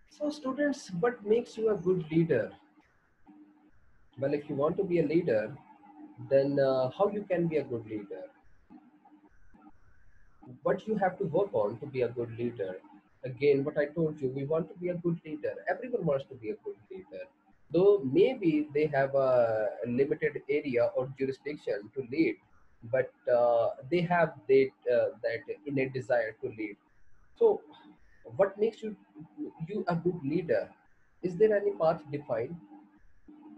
So students, what makes you a good leader? Well, if you want to be a leader, then how you can be a good leader? What you have to work on to be a good leader? Again, what I told you, we want to be a good leader. Everyone wants to be a good leader, though maybe they have a limited area or jurisdiction to lead, but they have that innate desire to lead. So what makes you a good leader? Is there any path defined,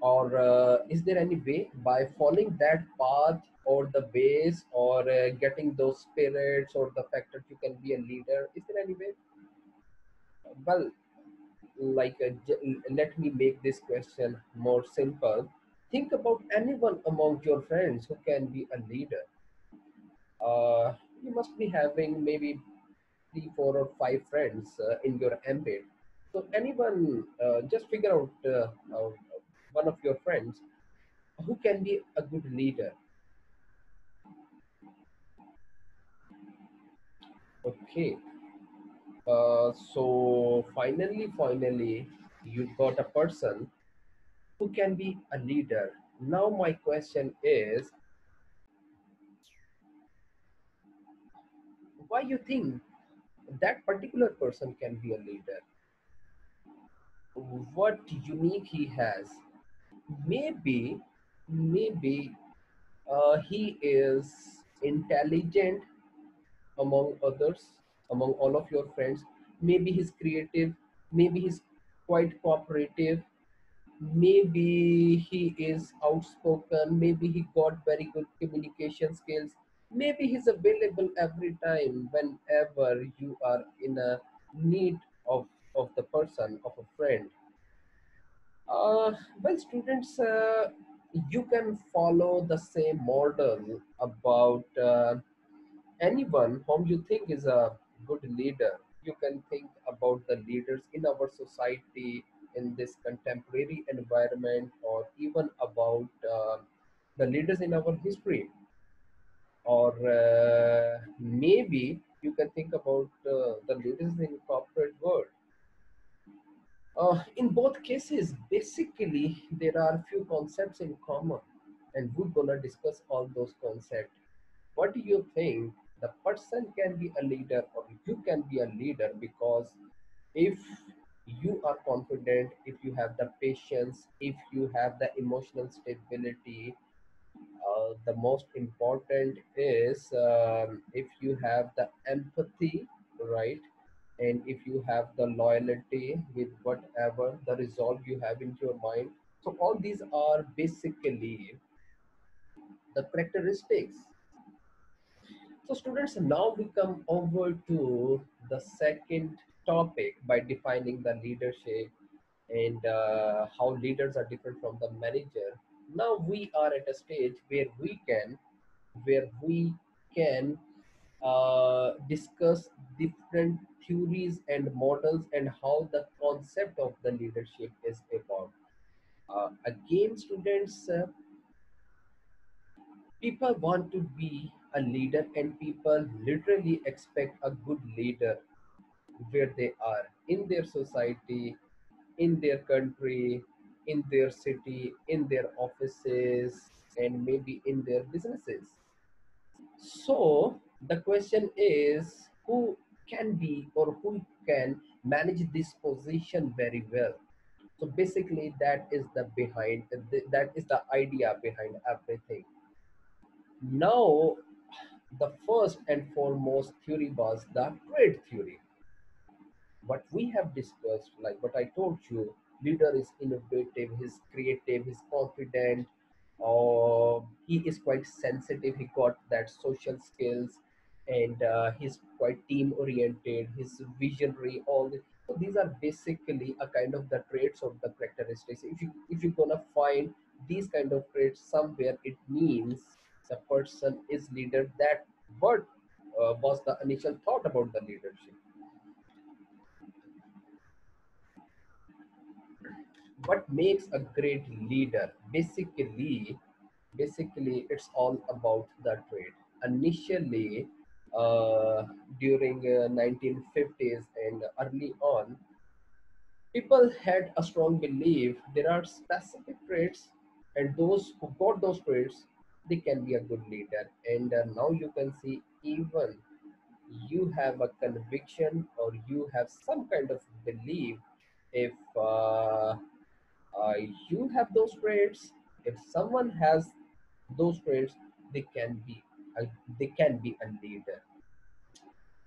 or is there any way by following that path or the ways, or getting those spirits or the fact that you can be a leader? Is there any way? Well, let me make this question more simple. Think about anyone among your friends who can be a leader. You must be having maybe 3, 4, or 5 friends in your ambit. So anyone, just figure out one of your friends who can be a good leader. Okay. So finally, you got a person who can be a leader. Now my question is, why you think that particular person can be a leader? What unique he has? Maybe, maybe he is intelligent among others, among all of your friends. Maybe he's creative. Maybe he's quite cooperative. Maybe he is outspoken. Maybe he got very good communication skills. Maybe he's available every time whenever you are in a need of the person, of a friend. Well, students, you can follow the same model about anyone whom you think is a good leader. You can think about the leaders in our society, in this contemporary environment, or even about the leaders in our history, or maybe you can think about the leaders in corporate world. In both cases, basically, there are few concepts in common, and we're gonna discuss all those concepts. What do you think? The person can be a leader, or you can be a leader, because if you are confident, if you have the patience, if you have the emotional stability, the most important is if you have the empathy, right? And if you have the loyalty with whatever the resolve you have in your mind. So all these are basically the characteristics. So students, now we come over to the second topic by defining the leadership, and how leaders are different from the manager. Now we are at a stage where we can discuss different theories and models, and how the concept of the leadership is evolved. Again, students, people want to be a leader, and people literally expect a good leader where they are in their society, in their country, in their city, in their offices, and maybe in their businesses. So the question is, who can be, or who can manage this position very well? So basically, that is the idea behind everything. Now, the first and foremost theory was the trade theory. What we have discussed, like what I told you, leader is innovative, he's creative, he's confident, he is quite sensitive, he got that social skills, and he's quite team oriented, he's visionary, so these are basically a kind of the traits of the characteristics. If you're gonna find these kind of traits somewhere, it means the person is leader. That what was the initial thought about the leadership. What makes a great leader? Basically it's all about the trade. Initially, during 1950s and early on, People had a strong belief there are specific traits, and those who got those traits, they can be a good leader. And now you can see, even you have a conviction or you have some kind of belief, if uh, you have those traits, if someone has those traits, they can be a, they can be a leader.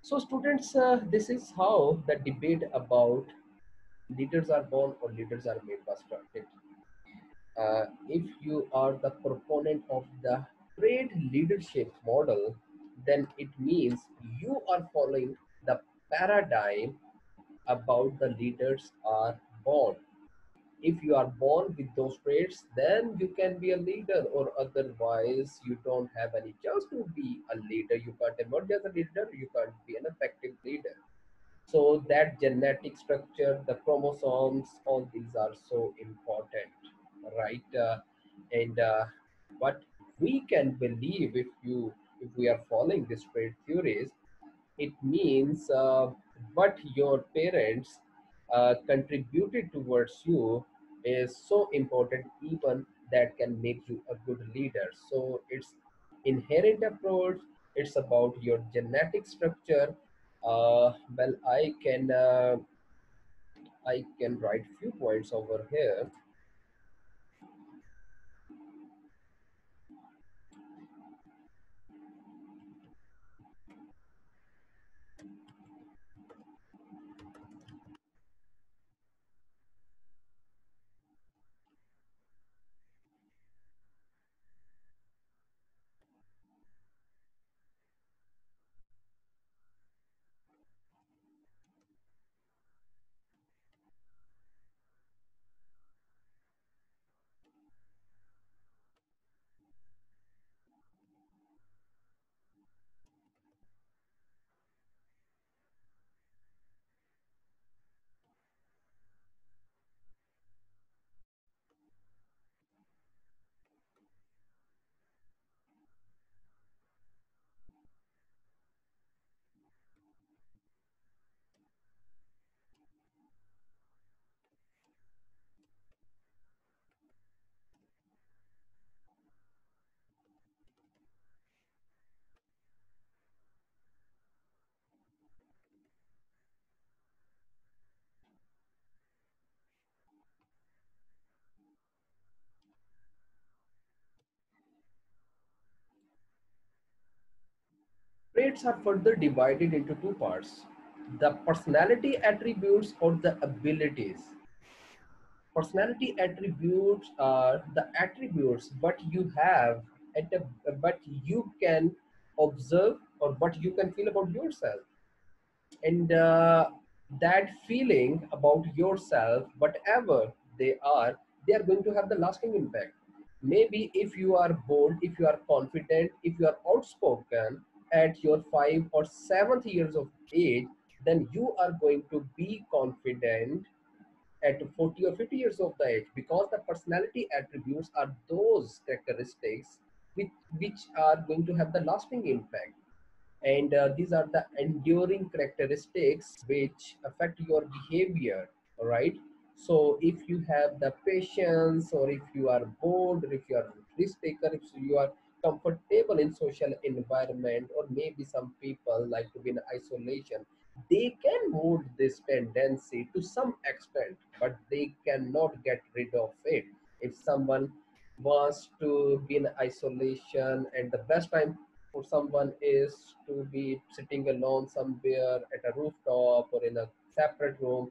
So students, this is how the debate about leaders are born or leaders are made was started. If you are the proponent of the trade leadership model, then it means you are following the paradigm about the leaders are born. If you are born with those traits, then you can be a leader, or otherwise you don't have any chance to be a leader. You can't emerge as a leader, you can't be an effective leader. So that genetic structure, the chromosomes, all these are so important, right? And what we can believe, if we are following this trade theories, it means what your parents contributed towards you is so important, even that can make you a good leader. So it's inherent approach, it's about your genetic structure. Well, I can write few points over here. Traits are further divided into two parts: the personality attributes or the abilities. Personality attributes are the attributes what you have at a, what you can observe or what you can feel about yourself. And that feeling about yourself, whatever they are going to have the lasting impact. Maybe if you are bold, if you are confident, if you are outspoken at your 5 or 7 years of age, then you are going to be confident at 40 or 50 years of the age, because the personality attributes are those characteristics which are going to have the lasting impact. And these are the enduring characteristics which affect your behavior. All right. So if you have the patience, or if you are bold, or if you are risk taker, if you are comfortable in social environment, or maybe some people like to be in isolation, they can mold this tendency to some extent, but they cannot get rid of it. If someone wants to be in isolation, and the best time for someone is to be sitting alone somewhere at a rooftop or in a separate room,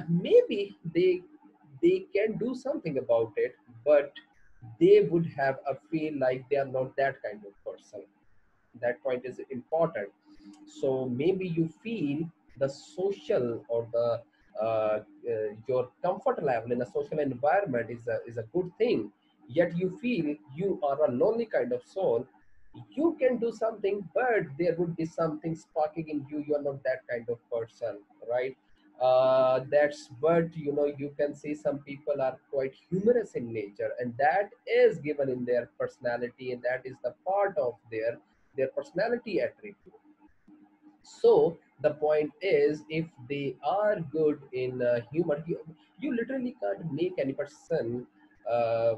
maybe they can do something about it, but they would have a feel like they are not that kind of person. That point is important. So maybe you feel the social or the your comfort level in a social environment is a good thing, yet you feel you are a lonely kind of soul. You can do something, but there would be something sparking in you. You are not that kind of person, right? That's what, you can see some people are quite humorous in nature, and that is given in their personality, and that is the part of their personality attribute. So The point is, if they are good in humor, you literally can't make any person a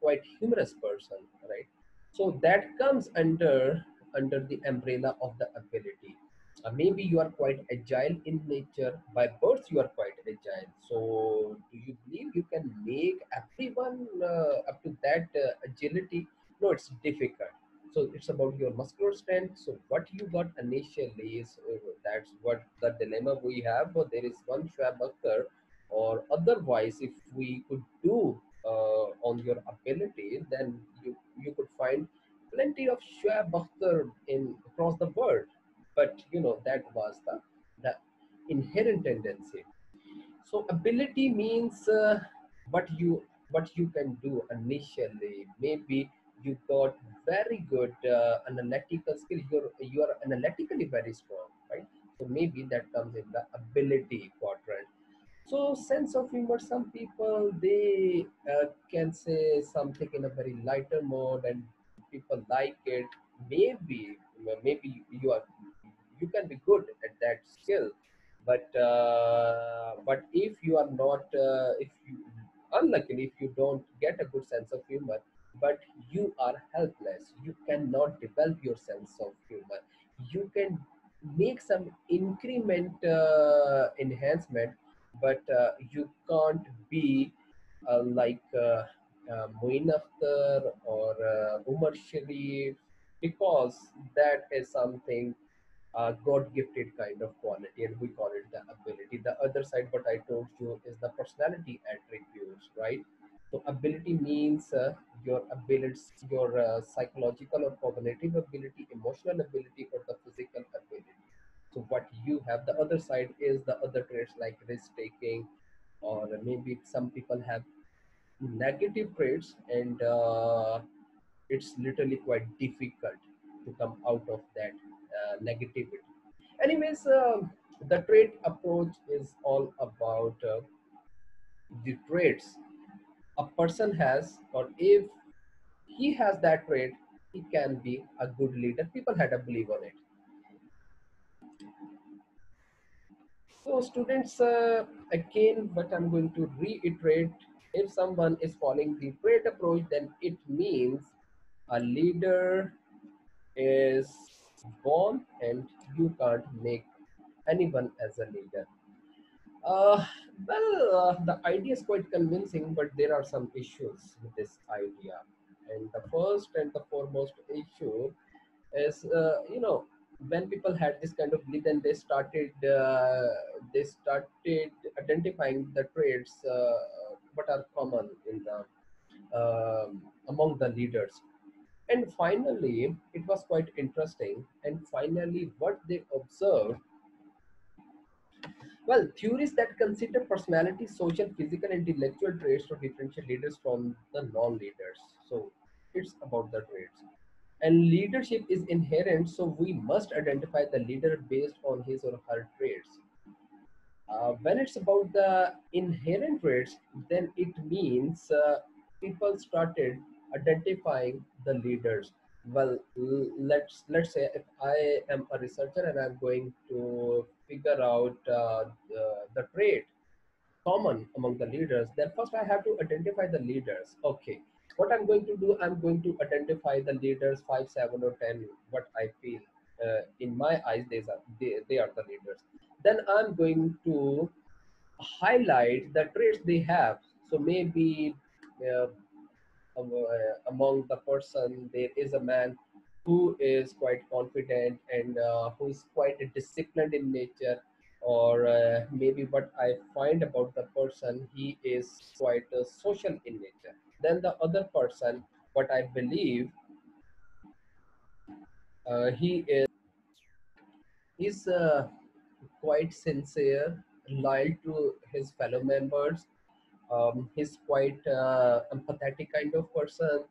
quite humorous person, right? So that comes under the umbrella of the ability. Maybe you are quite agile in nature. By birth you are quite agile, so do you believe you can make everyone up to that agility? No, it's difficult. So it's about your muscular strength. So what you got initially is that's what the dilemma we have. But there is one Shoaib Akhtar, or otherwise, if we could do on your ability, then you could find plenty of Shoaib Akhtar in across the world. But that was the inherent tendency. So ability means what you can do initially. Maybe you got very good analytical skill. You are analytically very strong, right? So maybe that comes in the ability quadrant. So sense of humor, some people they can say something in a very lighter mode, and people like it. Maybe you can be good at that skill, but if you are not, if you unluckily if you don't get a good sense of humor, but you are helpless, you cannot develop your sense of humor. You can make some increment enhancement, but you can't be like Muin Akhtar or Umar Sharif, because that is something God gifted kind of quality, and we call it the ability. The other side, what I told you, is the personality attributes, right? So, ability means your abilities, your psychological or cognitive ability, emotional ability, or the physical ability. So, what you have, the other side is the other traits like risk taking, or maybe some people have negative traits, and it's literally quite difficult to come out of that negativity. Anyways, the trait approach is all about the traits a person has, or if he has that trait, he can be a good leader. People had a belief on it. So, students, again, what I'm going to reiterate: if someone is following the trait approach, then it means a leader is born, and you can't make anyone as a leader. Uh, the idea is quite convincing, but there are some issues with this idea. And the first and the foremost issue is, when people had this kind of belief, then they started identifying the traits what are common in the among the leaders. And finally, it was quite interesting. And finally, what they observed, well, theories that consider personality, social, physical, and intellectual traits to differentiate leaders from the non-leaders. So it's about the traits. And leadership is inherent, so we must identify the leader based on his or her traits. When it's about the inherent traits, then it means people started identifying the leaders. Well, let's say if I am a researcher and I'm going to figure out the trait common among the leaders, then first I have to identify the leaders. Okay, what I'm going to do, I'm going to identify the leaders 5, 7, or 10. What I feel in my eyes, they are the leaders. Then I'm going to highlight the traits they have. So maybe uh, among the person there is a man who is quite confident and who is quite disciplined in nature, or maybe what I find about the person, he is quite social in nature. Then the other person, what I believe, he is quite sincere, loyal to his fellow members. He's quite empathetic kind of person.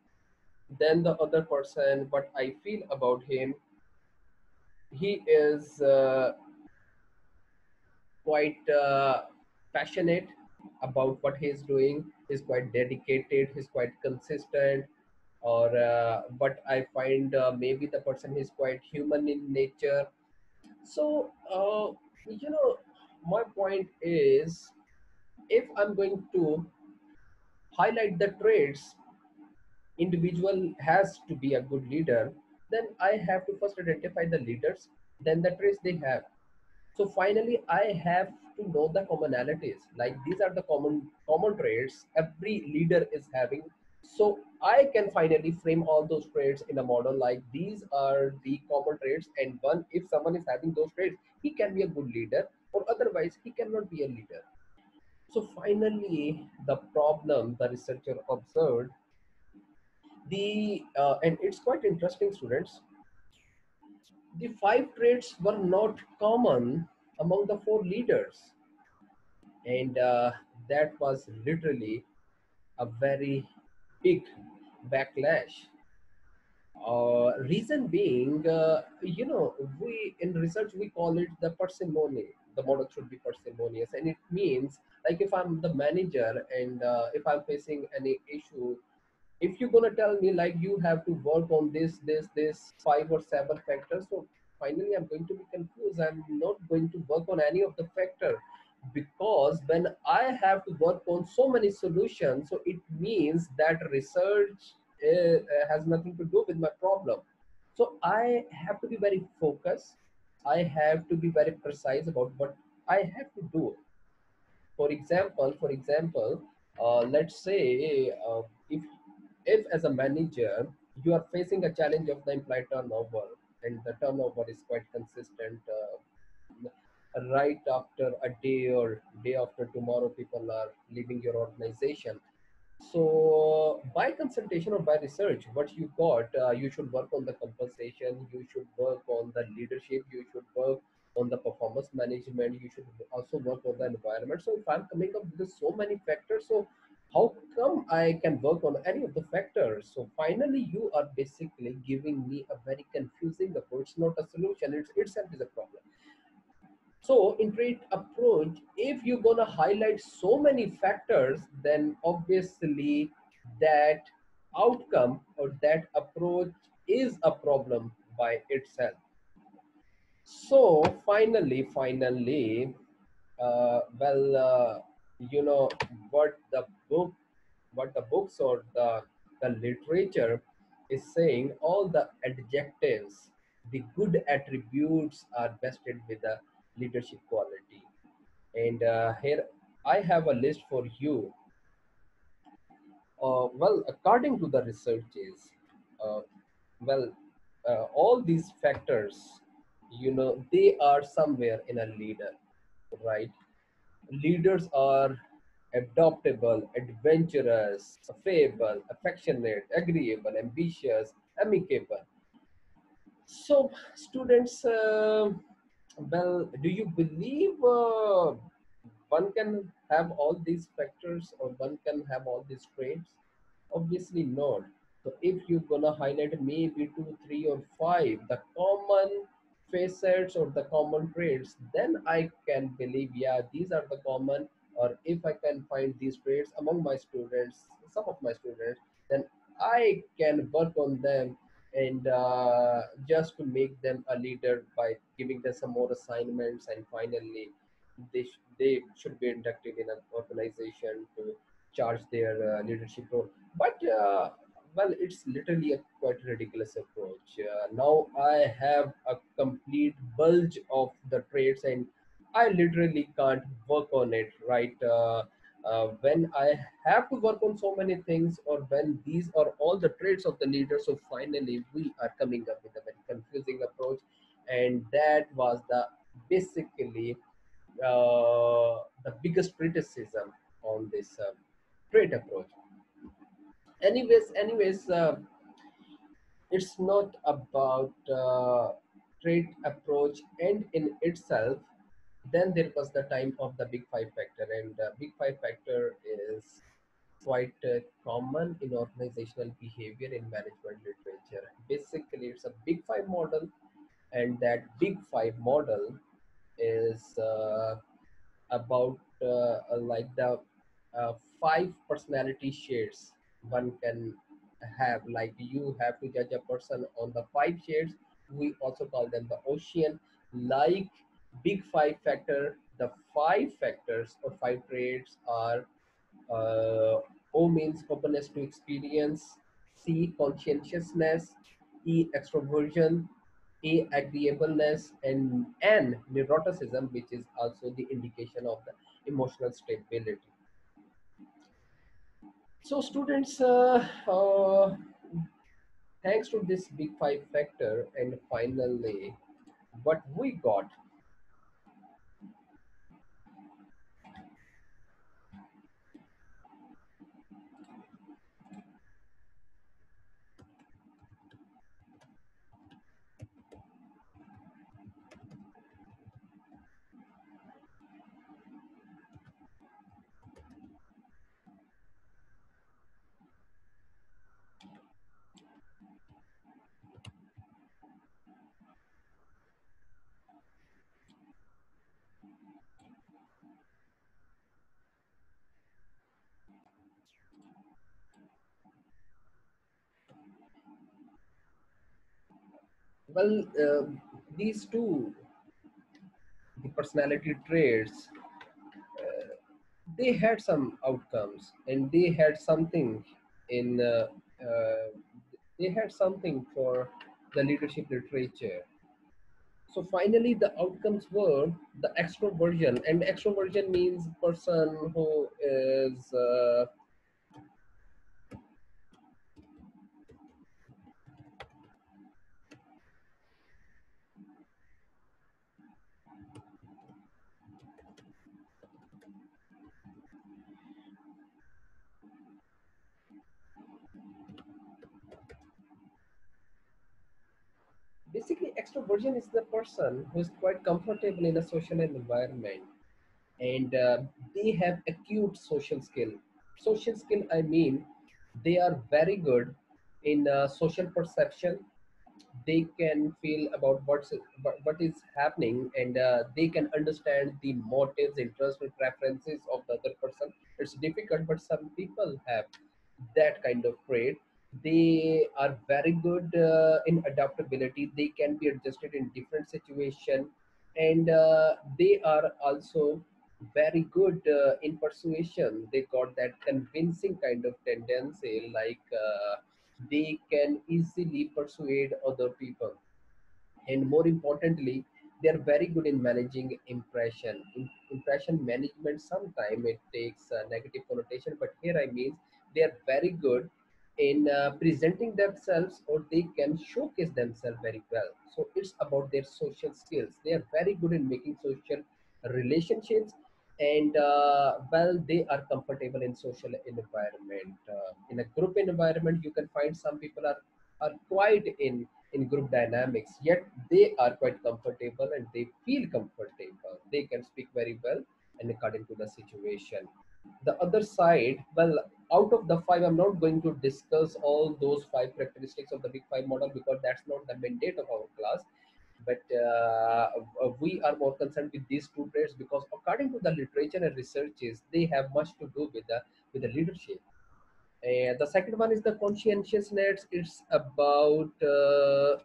Then the other person, what I feel about him, he is quite passionate about what he's doing. He's quite dedicated. He's quite consistent. Or what I find, maybe the person is quite human in nature. So, my point is, if I'm going to highlight the traits individual has to be a good leader, then I have to first identify the leaders, then the traits they have. So finally, I have to know the commonalities. Like these are the common traits every leader is having. So I can finally frame all those traits in a model. Like these are the common traits, and one, if someone is having those traits, he can be a good leader, or otherwise he cannot be a leader. So finally, the problem the researcher observed, the and it's quite interesting, students. The five traits were not common among the four leaders, and that was literally a very big backlash. Reason being, we in research we call it the parsimony. The model should be parsimonious, and it means like if I'm the manager and if I'm facing any issue, if you're gonna tell me like you have to work on this five or seven factors, so finally I'm going to be confused. I'm not going to work on any of the factor, because when I have to work on so many solutions, so it means that research has nothing to do with my problem. So I have to be very focused. I have to be very precise about what I have to do. For example, let's say if as a manager you are facing a challenge of the employee turnover, and the turnover is quite consistent, right after a day or day after tomorrow people are leaving your organization. So by consultation or by research, what you got, you should work on the compensation, you should work on the leadership, you should work on the performance management, you should also work on the environment. So if I'm coming up with so many factors, so how come I can work on any of the factors? So finally, you are basically giving me a very confusing approach, not a solution. It's itself is a problem. So in trade approach, if you're gonna highlight so many factors, then obviously that outcome or that approach is a problem by itself. So finally, well, you know what the book, what the books or the literature is saying. All the adjectives, the good attributes are vested with the leadership quality. And here I have a list for you. Well, according to the researches, uh, well, all these factors, they are somewhere in a leader, right? Leaders are adaptable, adventurous, affable, affectionate, agreeable, ambitious, amicable. So, students, well, do you believe one can have all these factors or one can have all these traits? Obviously not. So if you're gonna highlight maybe two, three, or five, the common facets or the common traits, then I can believe, yeah, these are the common. Or if I can find these traits among my students, some of my students, then I can work on them, and just to make them a leader by giving them some more assignments, and finally they should be inducted in an organization to charge their leadership role. But well, it's literally a quite ridiculous approach. Now I have a complete bulge of the traits, and I literally can't work on it, right? When I have to work on so many things, or when these are all the traits of the leader, so finally we are coming up with a very confusing approach, and that was the basically the biggest criticism on this trait approach. Anyways, it's not about trait approach and in itself. Then there was the time of the big five factor, and big five factor is quite common in organizational behavior in management literature. Basically, it's a big five model, and that big five model is about like the five personality shades one can have. Like you have to judge a person on the five shades. We also call them the ocean. Like big five factor, the five factors or five traits are uh, O means openness to experience, C conscientiousness, E extroversion, A agreeableness, and N neuroticism, which is also the indication of the emotional stability. So students, thanks to this big five factor, and finally, what we got. Well, these two, the personality traits, they had some outcomes, and in uh, they had something for the leadership literature. So finally, the outcomes were the extroversion, and extroversion means person who is basically extroversion is the person who is quite comfortable in a social environment, and they have acute social skill. Social skill, I mean, they are very good in social perception. They can feel about what is happening, and they can understand the motives, interests, and preferences of the other person. It's difficult, but some people have that kind of trait. They are very good in adaptability. They can be adjusted in different situation, and they are also very good in persuasion. They got that convincing kind of tendency, like they can easily persuade other people, and more importantly, they are very good in managing impression management. Sometimes it takes a negative connotation, but here I mean they are very good in presenting themselves, or they can showcase themselves very well. So it's about their social skills. They are very good in making social relationships, and well, they are comfortable in social environment. In a group environment, you can find some people are quite in group dynamics, yet they are quite comfortable and they feel comfortable. They can speak very well and according to the situation. The other side, well, out of the five, I'm not going to discuss all those five characteristics of the big five model because that's not the mandate of our class. But we are more concerned with these two traits because according to the literature and researches, they have much to do with the leadership. And the second one is the conscientiousness. It's about the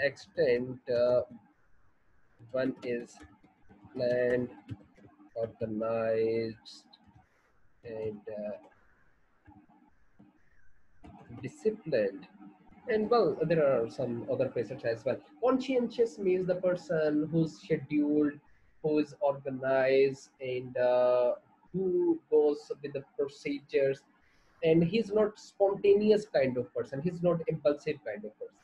extent one is planned, organized, and disciplined. And well, there are some other facets as well. Conscientious means the person who's scheduled, who is organized, and who goes with the procedures. And he's not spontaneous kind of person. He's not impulsive kind of person.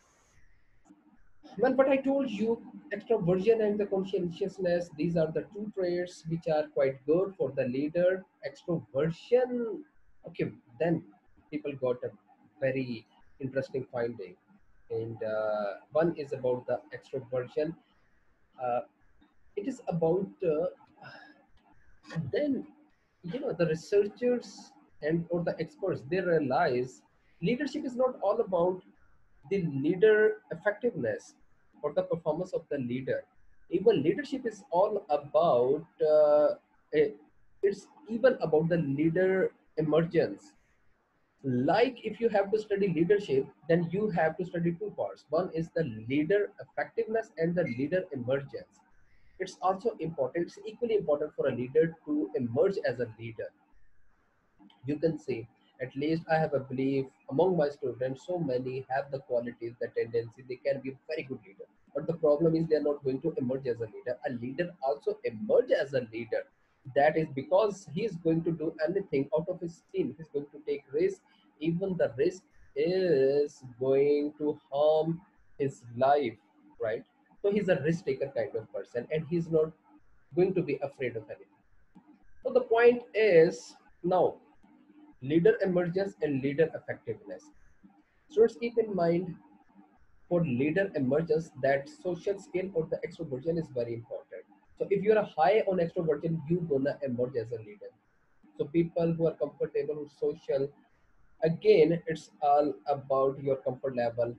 Well, but I told you, extroversion and the conscientiousness, these are the two traits which are quite good for the leader. Extroversion, okay, then people got a very interesting finding. And one is about the extroversion. Uh, it is about then, the researchers and or the experts, they realize leadership is not all about the leader effectiveness or the performance of the leader. Even leadership is all about it's even about the leader emergence. Like if you have to study leadership, then you have to study two parts. One is the leader effectiveness and the leader emergence. It's also important, it's equally important for a leader to emerge as a leader. You can see, at least I have a belief among my students, so many have the qualities, the tendency, they can be a very good leader, but the problem is they are not going to emerge as a leader. A leader also emerge as a leader, that is because he is going to do anything out of his skin, he's going to take risk, even the risk is going to harm his life, right? So he's a risk taker kind of person, and he's not going to be afraid of anything. So the point is, now, leader emergence and leader effectiveness. Students, keep in mind, for leader emergence, that social skill or the extroversion is very important. So if you're a high on extroversion, you gonna emerge as a leader. So people who are comfortable with social, again, it's all about your comfort level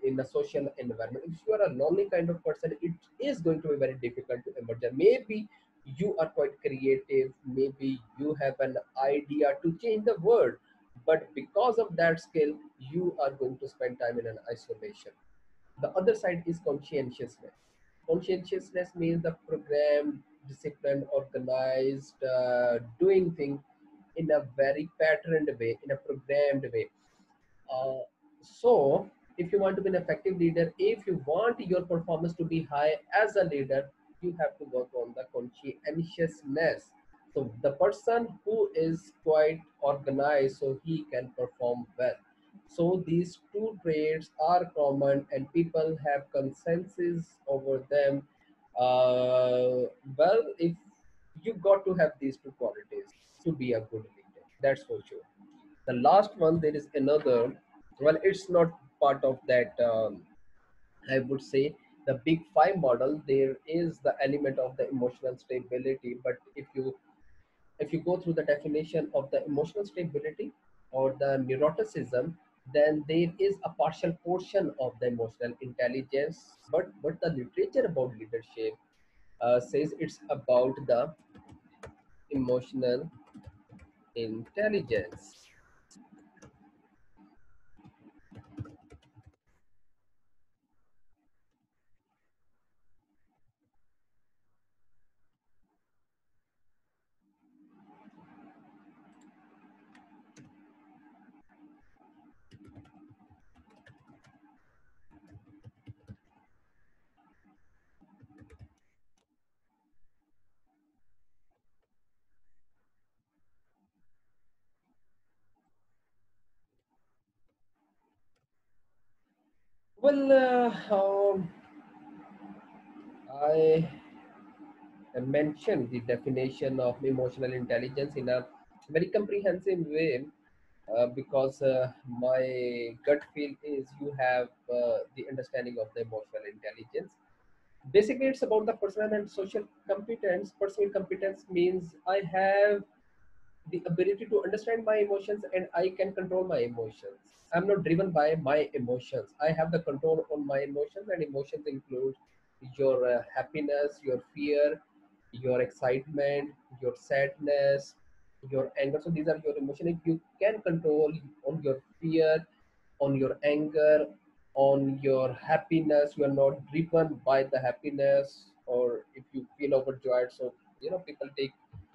in a social environment. If you are a lonely kind of person, it is going to be very difficult to emerge. Maybe you are quite creative, maybe you have an idea to change the world, but because of that skill, you are going to spend time in an isolation. The other side is conscientiousness. Conscientiousness means the programmed, disciplined, organized, doing things in a very patterned way, in a programmed way. Uh, so, if you want to be an effective leader, if you want your performance to be high as a leader, you have to work on the conscientiousness. So, the person who is quite organized, so he can perform well. So, these two traits are common, and people have consensus over them. Well, if you got to have these two qualities to be a good leader, that's for sure. The last one, there is another. Well, it's not part of that. I would say the big five model. There is the element of the emotional stability, but if you go through the definition of the emotional stability or the neuroticism, then there is a partial portion of the emotional intelligence. But what the literature about leadership says, it's about the emotional intelligence. Well, I mentioned the definition of emotional intelligence in a very comprehensive way, because my gut feel is you have the understanding of the emotional intelligence. Basically, it's about the personal and social competence. Personal competence means I have the ability to understand my emotions and I can control my emotions. I'm not driven by my emotions. I have the control on my emotions, and emotions include your happiness, your fear, your excitement, your sadness, your anger. So these are your emotions. If you can control on your fear, on your anger, on your happiness, you are not driven by the happiness, or if you feel overjoyed. So people take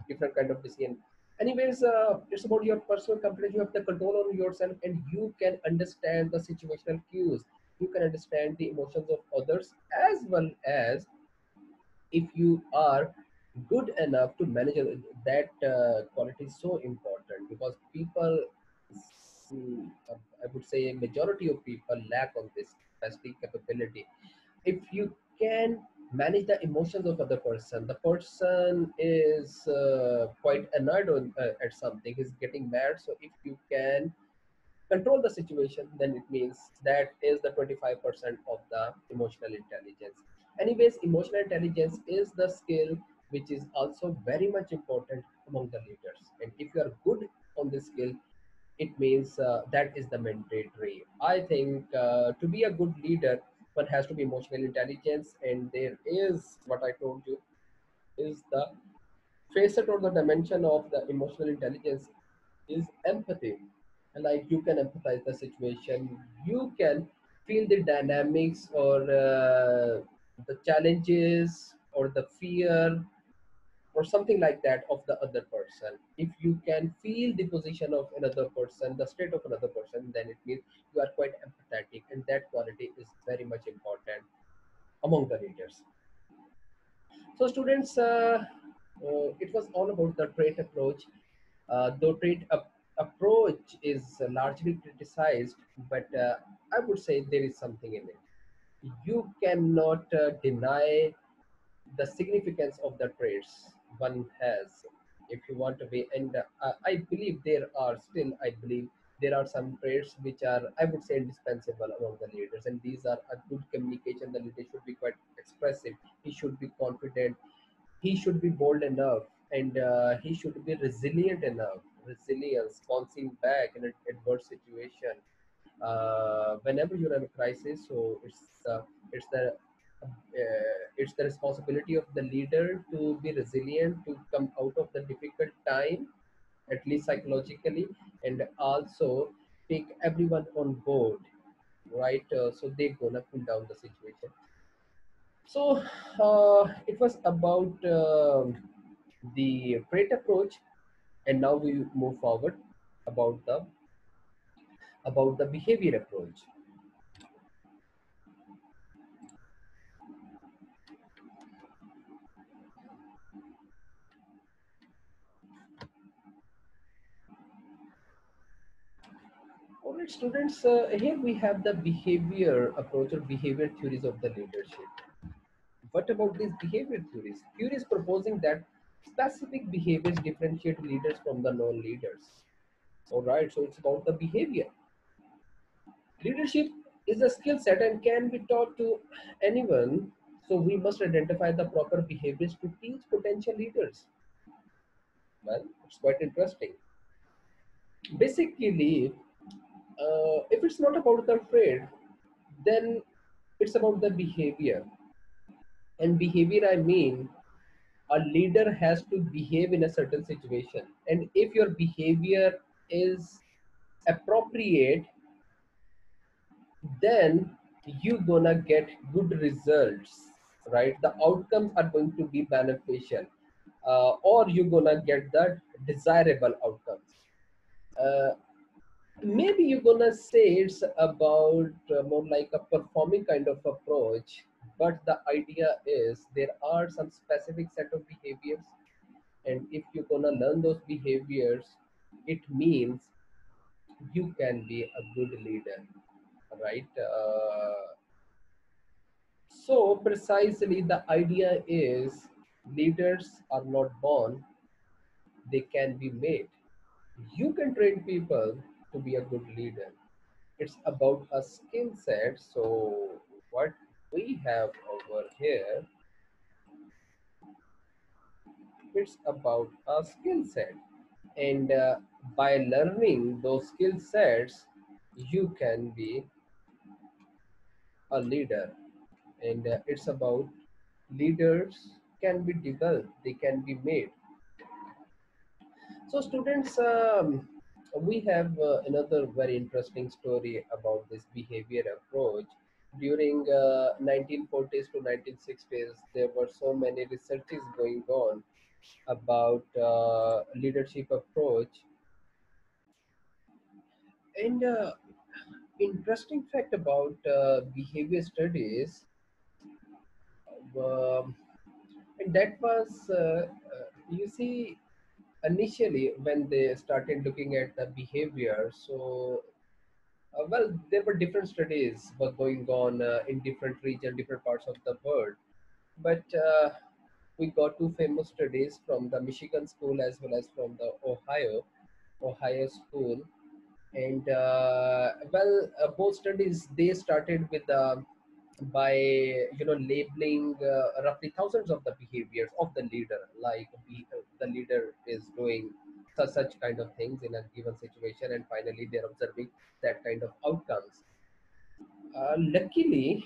different kind of decision. Anyways, it's about your personal competence. You have the control on yourself, and you can understand the situational cues. You can understand the emotions of others, as well as if you are good enough to manage that quality is so important, because people, I would say majority of people lack on this capacity capability. If you can manage the emotions of other person, the person is quite annoyed at something, he's getting mad. So if you can control the situation, then it means that is the 25% of the emotional intelligence. Anyways, emotional intelligence is the skill which is also very much important among the leaders, and if you are good on this skill, it means that is the mandatory. I think to be a good leader, one has to be emotional intelligence, and there is what I told you is the facet or the dimension of the emotional intelligence is empathy. like you can empathize the situation, you can feel the dynamics or the challenges or the fear or something like that of the other person. If you can feel the position of another person, the state of another person, then it means you are quite empathetic, and that quality is very much important among the leaders. So students, it was all about the trait approach. Though approach is largely criticized, but I would say there is something in it. You cannot deny the significance of the traits one has if you want to be. And I believe there are still, I believe there are some traits which are, I would say, indispensable among the leaders, and these are a good communication. The leader should be quite expressive, he should be confident, he should be bold enough, and he should be resilient enough. Resilience, bouncing back in an adverse situation. Whenever you're in a crisis, so it's it's the responsibility of the leader to be resilient, to come out of the difficult time, at least psychologically, and also take everyone on board, right? So they're gonna cool down the situation. So it was about the trait approach, and now we move forward about the behavior approach. All right, students, here we have the behavior approach or behavior theories of the leadership. What about these behavior theories? Theories proposing that specific behaviors differentiate leaders from the non-leaders. All right, so it's about the behavior. Leadership is a skill set and can be taught to anyone. So we must identify the proper behaviors to teach potential leaders. Well, it's quite interesting. Basically, if it's not about the trade, then it's about the behavior. And behavior, I mean, a leader has to behave in a certain situation. And if your behavior is appropriate, then you gonna get good results, right? The outcomes are going to be beneficial, or you're gonna get the desirable outcomes. Uh, Maybe you're gonna say it's about more like a performing kind of approach, but the idea is there are some specific set of behaviors, and if you're gonna learn those behaviors, it means you can be a good leader, right? So precisely the idea is leaders are not born, they can be made. You can train people to be a good leader. It's about a skill set. So what we have over here, it's about a skill set. And by learning those skill sets, you can be a leader. And it's about leaders can be developed, they can be made. So students, we have another very interesting story about this behavior approach. During 1940s to 1960s, there were so many researches going on about leadership approach. And interesting fact about behavior studies, um, and that was, you see, initially when they started looking at the behavior. So well, there were different studies were going on in different regions, different parts of the world. But we got two famous studies from the Michigan school as well as from the Ohio school. And well, both studies they started with by labeling roughly thousands of the behaviors of the leader, like the leader is doing such kind of things in a given situation, and finally they're observing that kind of outcomes. Luckily,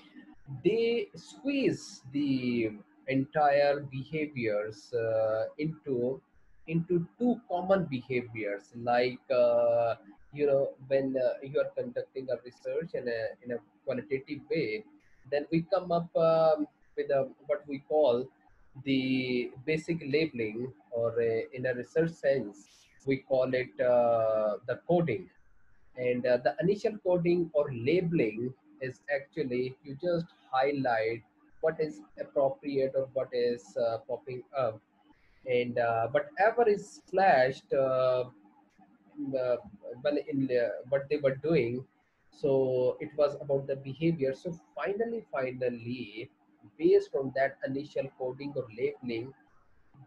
they squeeze the entire behaviors into two common behaviors, like when you are conducting a research in a qualitative way, then we come up with what we call the basic labeling, or in a research sense, we call it the coding. And the initial coding or labeling is actually you just highlight what is appropriate or what is popping up, and whatever is flashed uh, in what they were doing. So it was about the behavior. So finally, based on that initial coding or labeling,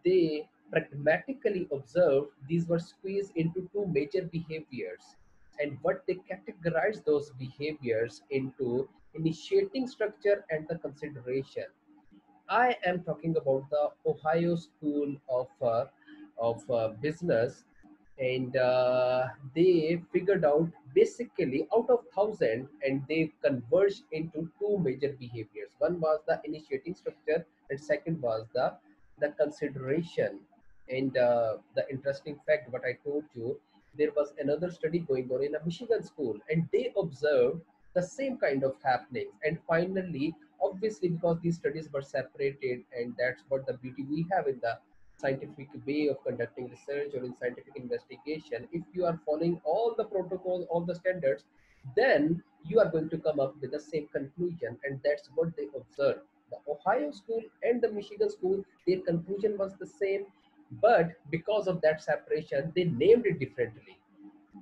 they pragmatically observed these were squeezed into two major behaviors, and what they categorized those behaviors into: initiating structure and the consideration. I am talking about the Ohio School of Business, and they figured out basically out of thousand, and they converged into two major behaviors. One was the initiating structure, and second was the consideration. And the interesting fact, what I told you, there was another study going on in a Michigan school, and they observed the same kind of happenings. And finally, obviously, because these studies were separated, and that's what the beauty we have in the scientific way of conducting research or in scientific investigation. If you are following all the protocols, all the standards, then you are going to come up with the same conclusion. And that's what they observed. The Ohio school and the Michigan school, their conclusion was the same, but because of that separation, they named it differently.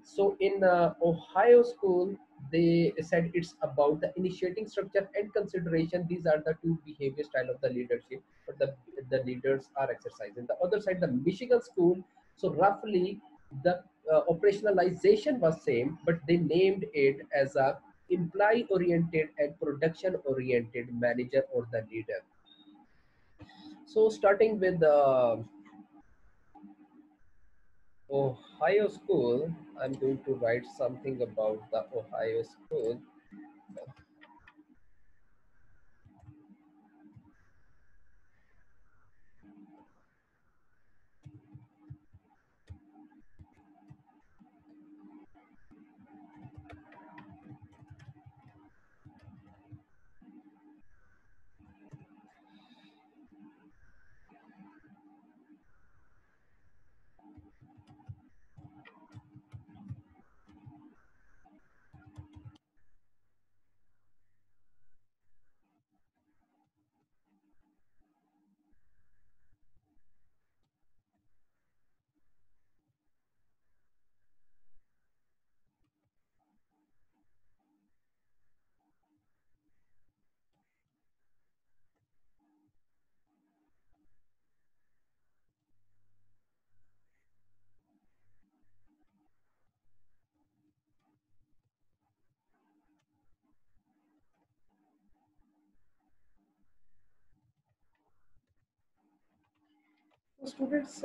So in Ohio school, they said it's about the initiating structure and consideration. These are the two behavior style of the leadership, but the leaders are exercising. The other side, the Michigan school, so roughly the operationalization was same, but they named it as a employee oriented and production oriented manager or the leader. So starting with the Ohio school, I'm going to write something about the Ohio school. So students,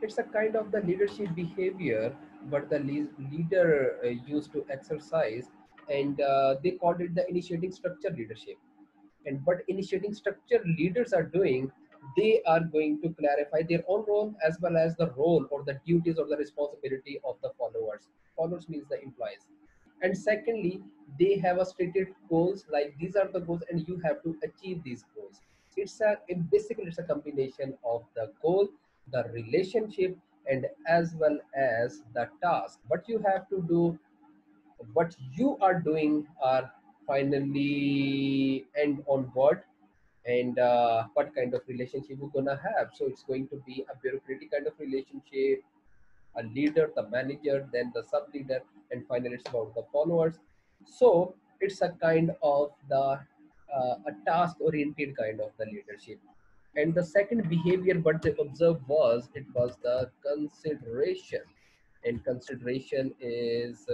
it's a kind of the leadership behavior, but the leader used to exercise, and they called it the initiating structure leadership. And what initiating structure leaders are doing, they are going to clarify their own role as well as the role or the duties or the responsibility of the followers. Followers means the employees. And secondly, they have a stated goals, like these are the goals and you have to achieve these goals. Basically it's a combination of the goal, the relationship, and as well as the task. What you have to do, what you are doing are finally end on what, and what kind of relationship you're gonna have. So it's going to be a bureaucratic kind of relationship, a leader, the manager, then the sub leader, and finally it's about the followers. So it's a kind of the a task oriented kind of the leadership. And the second behavior what they observed was, it was the consideration. And consideration is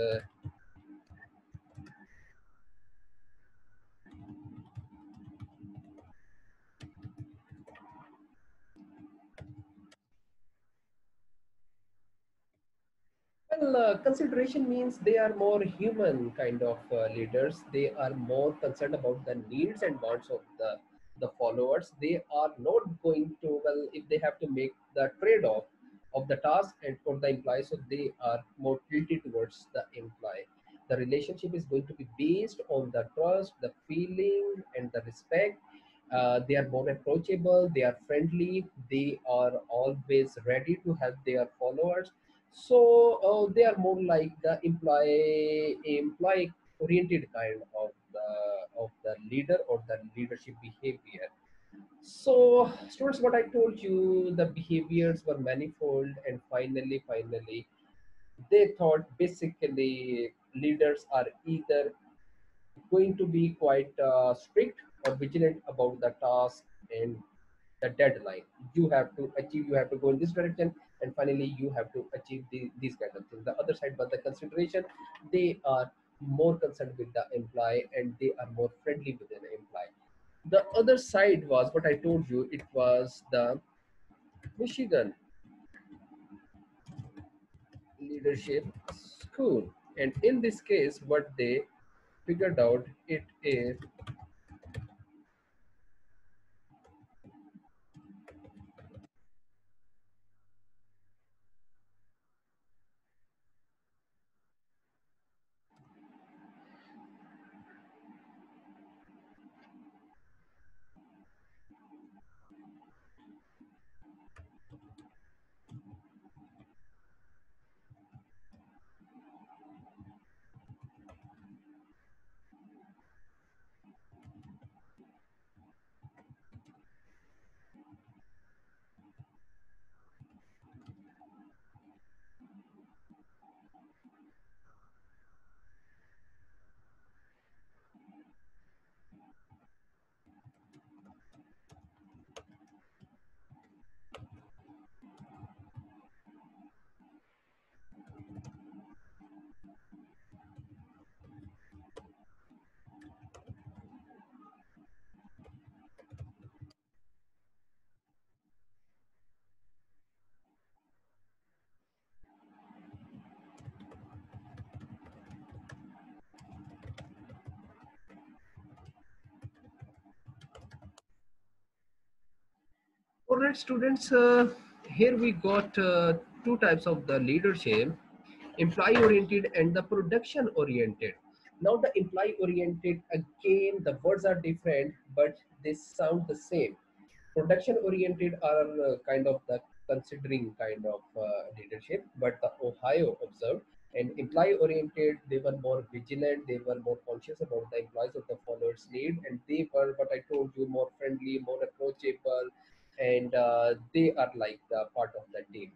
well, consideration means they are more human kind of leaders. They are more concerned about the needs and wants of the followers. They are not going to, well, if they have to make the trade-off of the task and for the employee, so they are more tilted towards the employee. The relationship is going to be based on the trust, the feeling, and the respect. They are more approachable, they are friendly, they are always ready to help their followers. So they are more like the employee oriented kind of the leader or the leadership behavior. So, students, what I told you, the behaviors were manifold, and finally, they thought basically leaders are either going to be quite strict or vigilant about the task and the deadline. You have to achieve, you have to go in this direction, and finally, you have to achieve these kind of things. The other side was the consideration. They are more concerned with the employee and they are more friendly with the employee. The other side was what I told you, it was the Michigan Leadership School. And in this case, what they figured out it is, all right, students, here we got two types of the leadership, employee oriented and the production oriented. Now, the employee oriented, again, the words are different, but they sound the same. Production oriented are kind of the considering kind of leadership, but the Ohio observed. And employee oriented, they were more vigilant, they were more conscious about the employees of the followers need, and they were what I told you, more friendly, more approachable, and they are like the part of the team.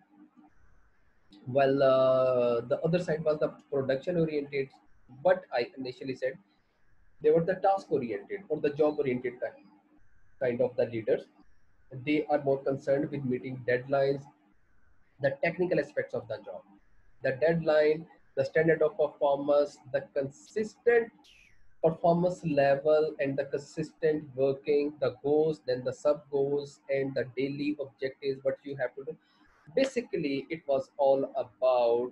Well, the other side was the production oriented, but I initially said they were the task oriented or the job oriented kind of the leaders. They are more concerned with meeting deadlines, the technical aspects of the job, the deadline, the standard of performance, the consistent performance level, and the consistent working, the goals, then the sub goals, and the daily objectives, what you have to do. Basically, it was all about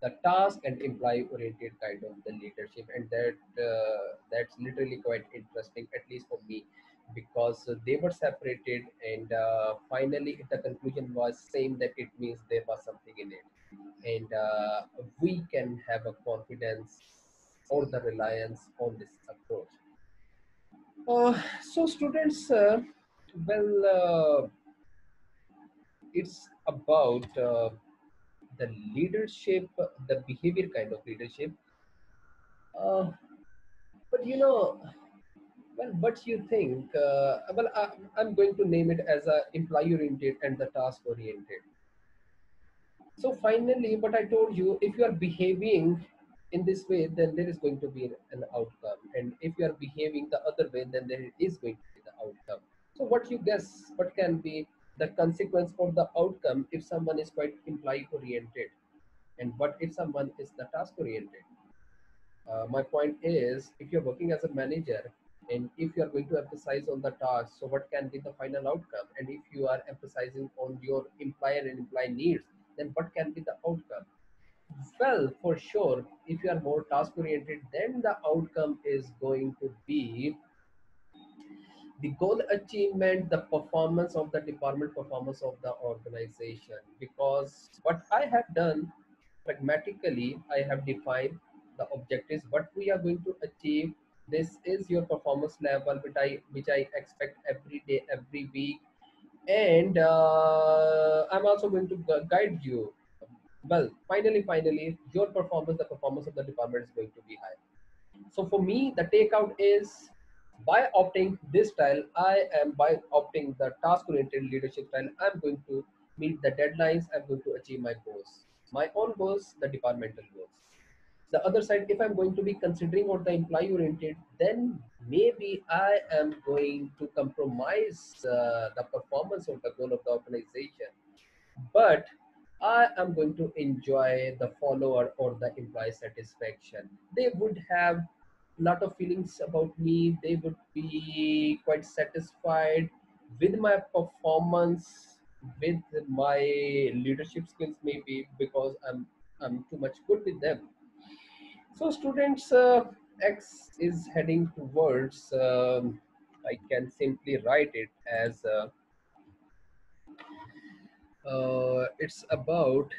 the task and employee oriented kind of the leadership, and that's literally quite interesting, at least for me, because they were separated, and finally the conclusion was same, that it means there was something in it, and we can have a confidence or the reliance on this approach. So students, well, it's about the leadership, the behavior kind of leadership. Uh, but well, what you think? Well, I'm going to name it as a employee oriented and the task oriented. So finally, what I told you, if you are behaving in this way, then there is going to be an outcome. And if you are behaving the other way, then there is going to be the outcome. So what you guess, what can be the consequence or the outcome if someone is quite employee oriented? And what if someone is the task oriented? My point is, if you're working as a manager and if you are going to emphasize on the task, so what can be the final outcome? And if you are emphasizing on your employer and employee needs, then what can be the outcome? Well, for sure, if you are more task oriented, then the outcome is going to be the goal achievement, the performance of the department, performance of the organization. Because what I have done pragmatically, I have defined the objectives, what we are going to achieve. This is your performance level which I expect every day, every week. And I'm also going to guide you. Well, finally, your performance, the performance of the department is going to be high. So for me, the takeout is, by opting this style, by opting the task-oriented leadership style, I'm going to meet the deadlines. I'm going to achieve my goals, my own goals, the departmental goals. The other side, if I'm going to be considering or the employee-oriented, then maybe I am going to compromise the performance of the goal of the organization, but I am going to enjoy the follower or the employee satisfaction. They would have a lot of feelings about me. They would be quite satisfied with my performance, with my leadership skills, maybe because I'm too much good with them. So students, X is heading towards. I can simply write it as it's about.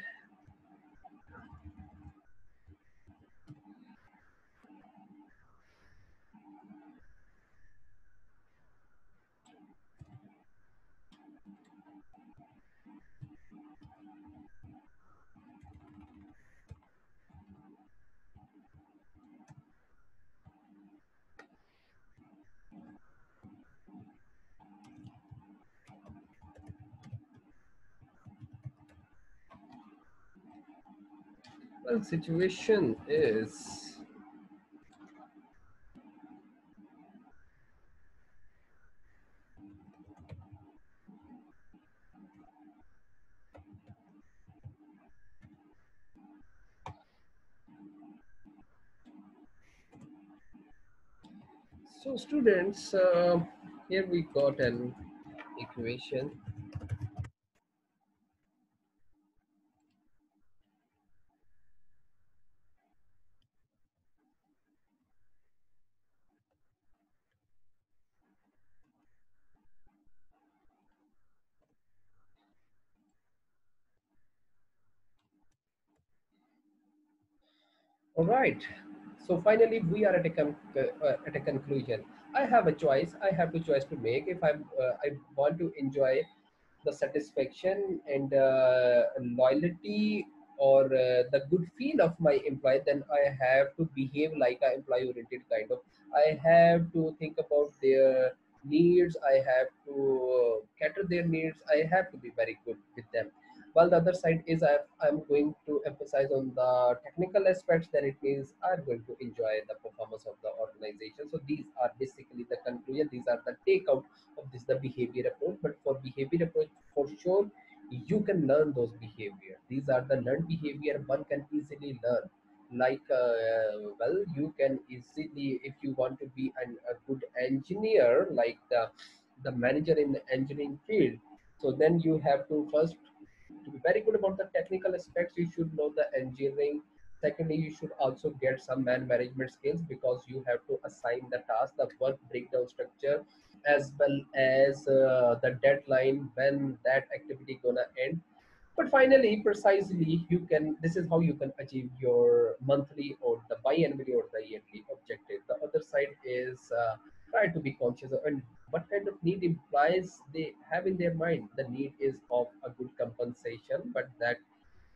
Well, situation is, so students, here we got an equation. All right. So finally, we are at at a conclusion. I have a choice. I have the choice to make. If I want to enjoy the satisfaction and loyalty or the good feel of my employee, then I have to behave like an employee oriented kind of. I have to think about their needs. I have to cater their needs. I have to be very good with them. While the other side is, I'm going to emphasize on the technical aspects, then it means I'm going to enjoy the performance of the organization. So these are basically the conclusion. These are the takeout of this the behavior approach. But for behavior approach, for sure, you can learn those behavior. These are the learned behavior one can easily learn. Like well, you can easily, if you want to be a good engineer, like the manager in the engineering field, so then you have to first to be very good about the technical aspects. You should know the engineering. Secondly, you should also get some man management skills, because you have to assign the task, the work breakdown structure, as well as the deadline when that activity gonna end. But finally, precisely, you can. This is how you can achieve your monthly or the biannually or the yearly objective. The other side is try to be conscious of and what kind of need implies they have in their mind. The need is of a good compensation, but that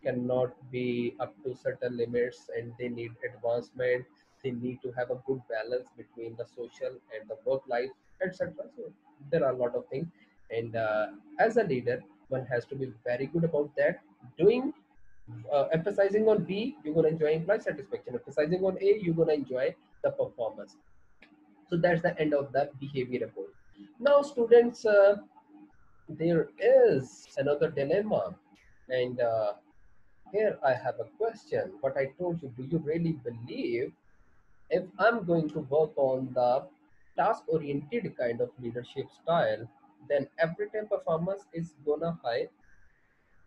cannot be up to certain limits, and they need advancement. They need to have a good balance between the social and the work life, etc. So there are a lot of things, and as a leader, one has to be very good about that. Doing emphasizing on B, you're gonna enjoy employee satisfaction. Emphasizing on A, you're gonna enjoy the performance. So that's the end of the behavior report. Now, students, there is another dilemma, and here I have a question. What I told you, do you really believe if I'm going to work on the task oriented kind of leadership style, then every time performance is gonna high?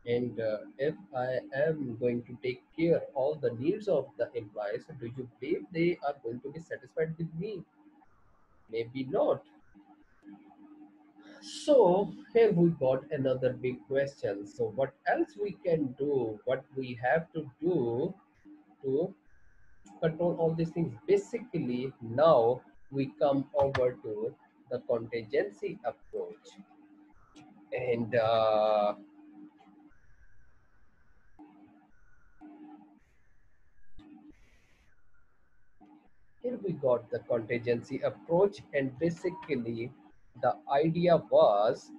And if I am going to take care all the needs of the employees, do you believe they are going to be satisfied with me? Maybe not. So here we got another big question. So what else we can do? What we have to do to control all these things? Basically, now we come over to the contingency approach, and here we got the contingency approach, and basically the idea was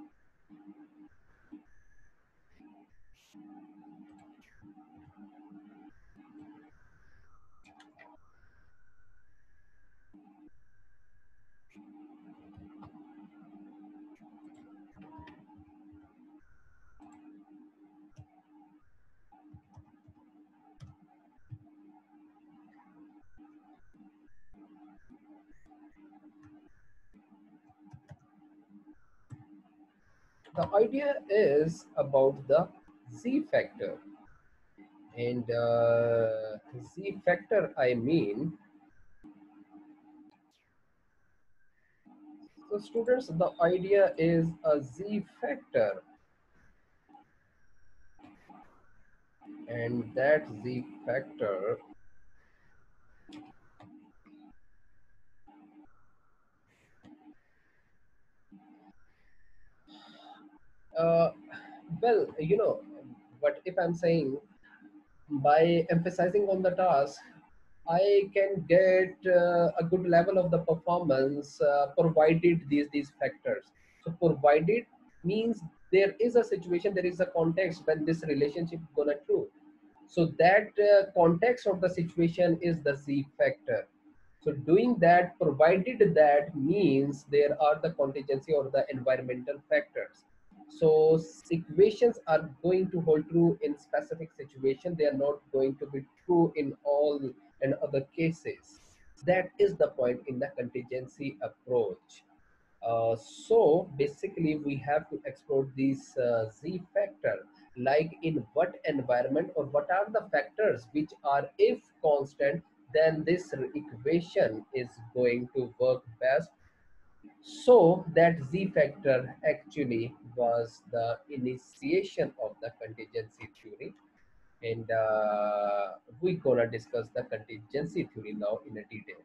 about the z factor, and z factor, I mean, so students, the idea is a z factor, and that z factor, uh, well, what if I'm saying, by emphasizing on the task, I can get a good level of the performance, provided these factors. So provided means there is a situation, there is a context when this relationship gonna true. So that context of the situation is the z factor. So doing that, provided that means there are the contingency or the environmental factors. So equations are going to hold true in specific situation. They are not going to be true in all and other cases. That is the point in the contingency approach. So basically, we have to explore these z factor, like in what environment or what are the factors which are, if constant, then this equation is going to work best. So that z factor actually was the initiation of the contingency theory, and we're gonna discuss the contingency theory now in a detail.